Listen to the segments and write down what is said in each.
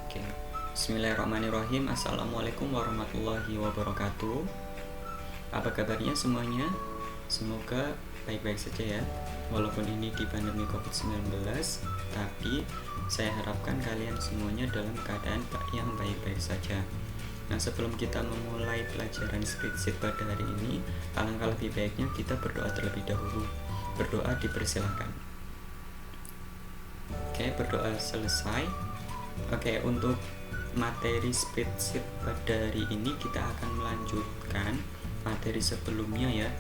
Oke. Bismillahirrahmanirrahim. Assalamualaikum warahmatullahi wabarakatuh. Apa kabarnya semuanya? Semoga baik-baik saja ya. Walaupun ini di pandemi COVID-19, tapi saya harapkan kalian semuanya dalam keadaan yang baik-baik saja. Nah, sebelum kita memulai pelajaran spreadsheet pada hari ini, alangkah lebih baiknya kita berdoa terlebih dahulu. Berdoa dipersilakan. Oke, berdoa selesai. Oke, untuk materi spreadsheet pada hari ini kita akan melanjutkan materi sebelumnya ya.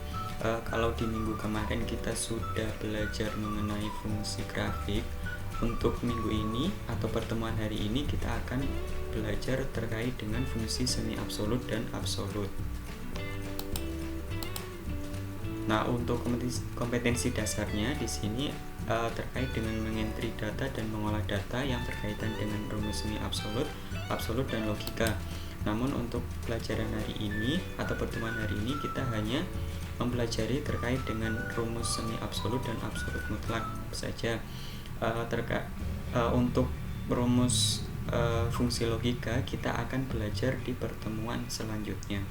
Kalau di minggu kemarin kita sudah belajar mengenai fungsi grafik, untuk minggu ini atau pertemuan hari ini kita akan belajar terkait dengan fungsi semi absolut dan absolut. Nah, untuk kompetensi dasarnya di sini terkait dengan mengentry data dan mengolah data yang berkaitan dengan rumus semi absolut, absolut dan logika. Namun untuk pelajaran hari ini atau pertemuan hari ini kita hanya mempelajari terkait dengan rumus semi absolut dan absolut mutlak saja. Untuk rumus fungsi logika kita akan belajar di pertemuan selanjutnya.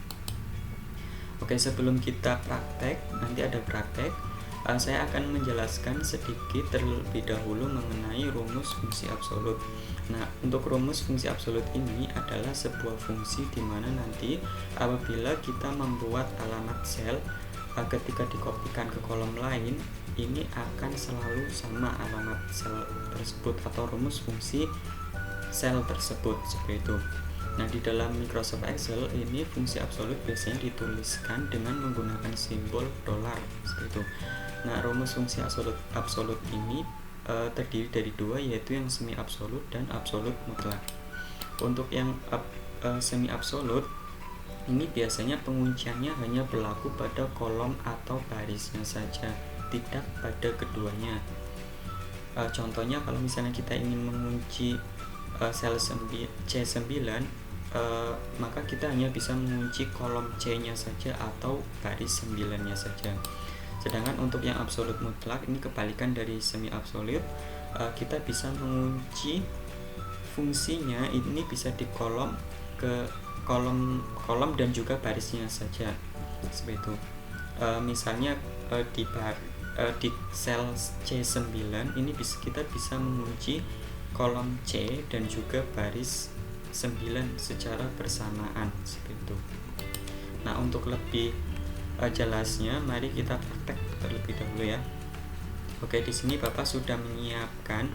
Oke, sebelum kita praktek, nanti ada praktek, saya akan menjelaskan sedikit terlebih dahulu mengenai rumus fungsi absolut. Nah, untuk rumus fungsi absolut ini adalah sebuah fungsi di mana nanti apabila kita membuat alamat sel, ketika dikopikan ke kolom lain, ini akan selalu sama alamat sel tersebut atau rumus fungsi sel tersebut, seperti itu. Nah, di dalam Microsoft Excel ini fungsi absolut biasanya dituliskan dengan menggunakan simbol $, seperti itu. Nah, rumus fungsi absolut ini terdiri dari dua, yaitu yang semi absolut dan absolut mutlak. Untuk yang semi absolut ini biasanya pengunciannya hanya berlaku pada kolom atau barisnya saja, tidak pada keduanya. Contohnya kalau misalnya kita ingin mengunci sel C9, maka kita hanya bisa mengunci kolom C-nya saja atau baris 9-nya saja. Sedangkan untuk yang absolut mutlak ini kebalikan dari semi absolut, kita bisa mengunci fungsinya ini bisa di kolom dan juga barisnya saja, seperti itu. Misalnya di sel C9 ini kita bisa mengunci kolom C dan juga baris 9 secara bersamaan, seperti itu. Nah, untuk lebih jelasnya mari kita praktek terlebih dahulu ya. Oke, di sini Bapak sudah menyiapkan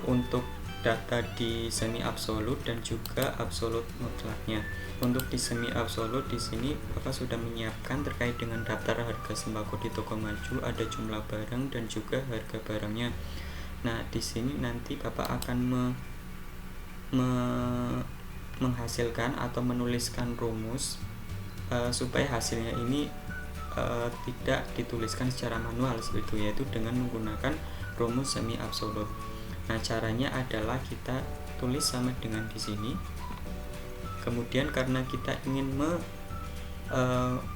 untuk data di semi absolut dan juga absolut mutlaknya. Untuk di semi absolut di sini Bapak sudah menyiapkan terkait dengan daftar harga sembako di toko maju, ada jumlah barang dan juga harga barangnya. Nah, di sini nanti Bapak akan menghasilkan atau menuliskan rumus supaya hasilnya ini tidak dituliskan secara manual, seperti itu, yaitu dengan menggunakan rumus semi absolut. Nah, caranya adalah kita tulis sama dengan di sini. Kemudian karena kita ingin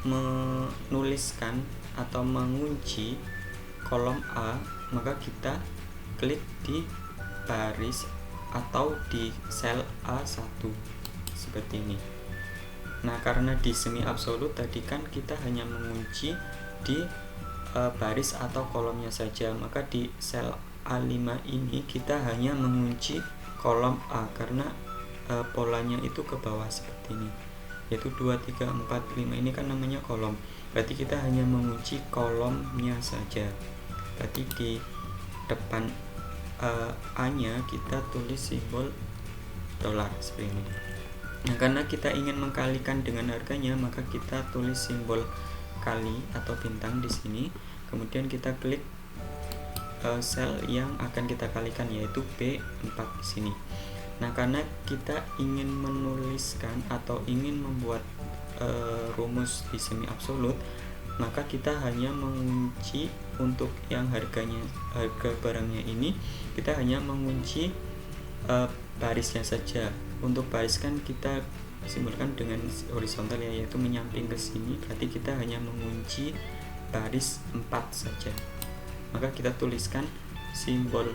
menuliskan atau mengunci kolom A, maka kita klik di baris atau di sel A1 seperti ini. Nah, karena di semi absolut tadi kan kita hanya mengunci di baris atau kolomnya saja, maka di sel A5 ini kita hanya mengunci kolom A karena polanya itu ke bawah seperti ini, yaitu 2, 3, 4, 5 ini kan namanya kolom, berarti kita hanya mengunci kolomnya saja. Berarti di depan A nya kita tulis simbol $, seperti ini. Nah, karena kita ingin mengkalikan dengan harganya, maka kita tulis simbol kali atau bintang di sini. Kemudian kita klik sel yang akan kita kalikan, yaitu B4 di sini. Nah, karena kita ingin menuliskan atau ingin membuat rumus di semi absolut, maka kita hanya mengunci untuk yang harga barangnya ini, kita hanya mengunci barisnya saja. Untuk baris kan kita simbolkan dengan horizontal ya, yaitu menyamping ke sini, berarti kita hanya mengunci baris 4 saja. Maka kita tuliskan simbol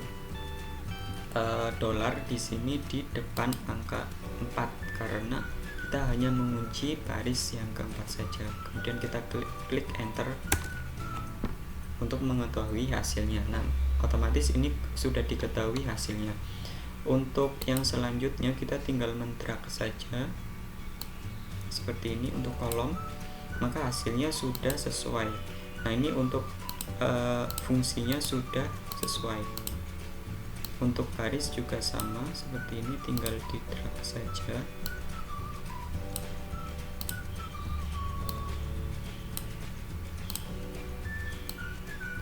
dolar di sini di depan angka 4 karena kita hanya mengunci baris yang keempat saja. Kemudian kita klik enter untuk mengetahui hasilnya. Nah, otomatis ini sudah diketahui hasilnya. Untuk yang selanjutnya kita tinggal mendrag saja seperti ini untuk kolom, maka hasilnya sudah sesuai. Nah, ini untuk fungsinya sudah sesuai. Untuk baris juga sama seperti ini, tinggal di drag saja.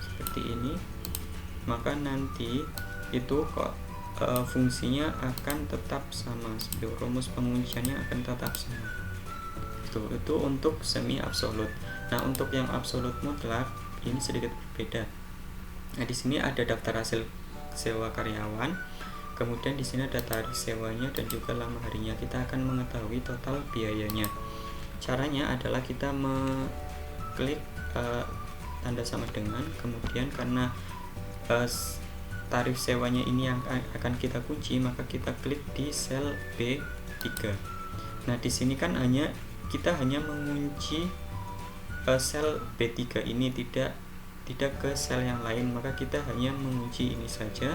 Seperti ini, maka nanti itu kok fungsinya akan tetap sama, rumus pengunciannya akan tetap sama. Itu untuk semi absolut. Nah, untuk yang absolut mutlak ini sedikit berbeda. Nah, di sini ada daftar hasil sewa karyawan, kemudian di sini ada tarif sewanya dan juga lama harinya. Kita akan mengetahui total biayanya. Caranya adalah kita mengklik tanda sama dengan, kemudian karena tarif sewanya ini yang akan kita kunci, maka kita klik di sel B3. Nah, di sini kan kita hanya mengunci sel B3 ini, tidak ke sel yang lain, maka kita hanya mengunci ini saja.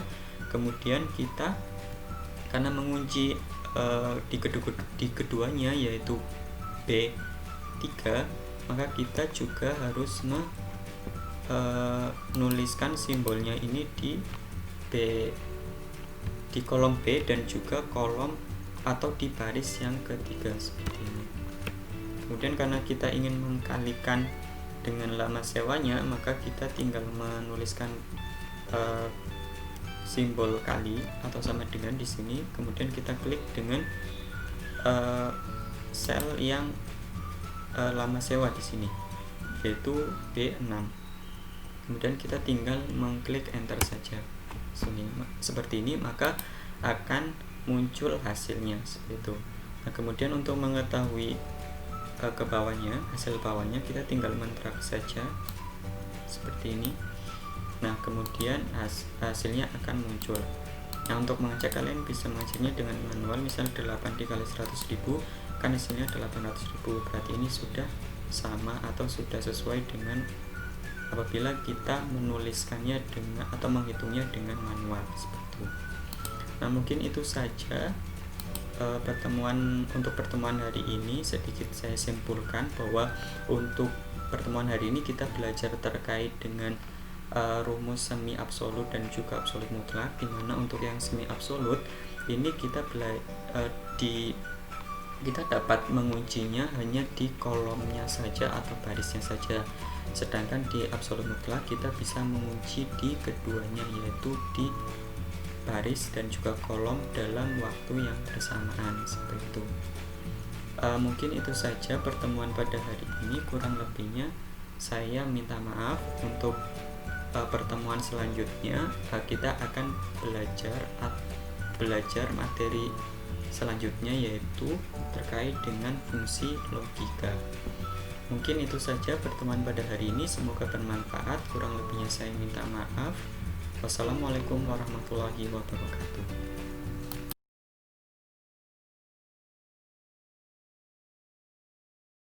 Kemudian kita karena mengunci di keduanya yaitu B3, maka kita juga harus menuliskan simbolnya ini di kolom B dan juga kolom atau di baris yang ketiga seperti ini. Kemudian karena kita ingin mengkalikan dengan lama sewanya, maka kita tinggal menuliskan simbol kali atau sama dengan di sini. Kemudian kita klik dengan sel yang lama sewa di sini, yaitu B6. Kemudian kita tinggal mengklik enter saja. Seperti ini, maka akan muncul hasilnya seperti itu. Nah, kemudian untuk mengetahui ke bawahnya, hasil bawahnya, kita tinggal mendrag saja seperti ini. Nah, kemudian hasilnya akan muncul. Nah, untuk mengecek kalian bisa mengeceknya dengan manual, misal 8 dikali 100.000 kan hasilnya 800.000. Berarti ini sudah sama atau sudah sesuai dengan apabila kita menuliskannya dengan atau menghitungnya dengan manual seperti itu. Nah, mungkin itu saja untuk pertemuan hari ini. Sedikit saya simpulkan bahwa untuk pertemuan hari ini kita belajar terkait dengan rumus semi absolut dan juga absolut mutlak, dimana untuk yang semi absolut ini kita dapat menguncinya hanya di kolomnya saja atau barisnya saja, sedangkan di absolut mutlak kita bisa mengunci di keduanya, yaitu di baris dan juga kolom dalam waktu yang bersamaan seperti itu. Mungkin itu saja pertemuan pada hari ini, kurang lebihnya saya minta maaf. Untuk pertemuan selanjutnya kita akan belajar materi selanjutnya, yaitu terkait dengan fungsi logika. Mungkin itu saja pertemuan pada hari ini, semoga bermanfaat. Kurang lebihnya saya minta maaf. Wassalamualaikum warahmatullahi wabarakatuh.